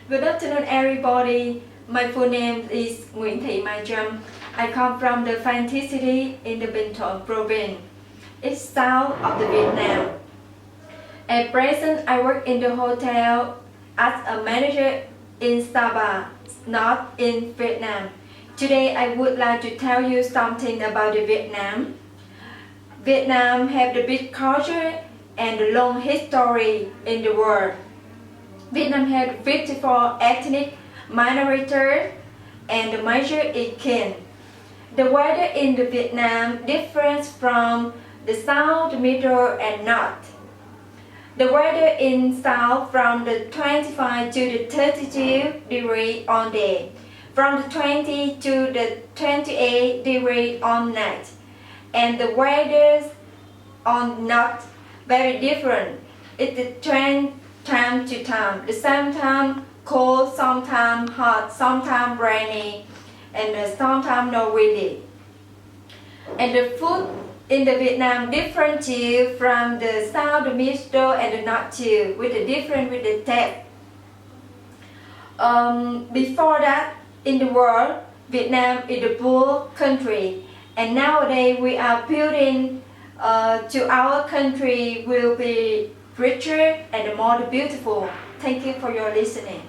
Good afternoon, everybody. My full name is Nguyen Thi Mai Tram. I come from the Phan City in the Binh Thuận province. It's south of the Vietnam. At present, I work in the hotel as a manager in Sapa, not in Vietnam. Today, I would like to tell you something about the Vietnam. Vietnam have the big culture and the long history in the world. Vietnam had 54 ethnic minorities and the major is kin. The weather in the Vietnam differs from the south, middle and north. The weather in south from the 25 to the 32 degree on day, from the 20 to the 28 degree on night, and the weather on north very different. It changes time to time. The sometimes cold, sometimes hot, sometimes rainy, and sometimes not really. And the food in the Vietnam different too from the south, the middle, and the north too, with the different with the taste. Before that, in the world, Vietnam is a poor country, and nowadays we are building to our country will be richer and more beautiful. Thank you for your listening.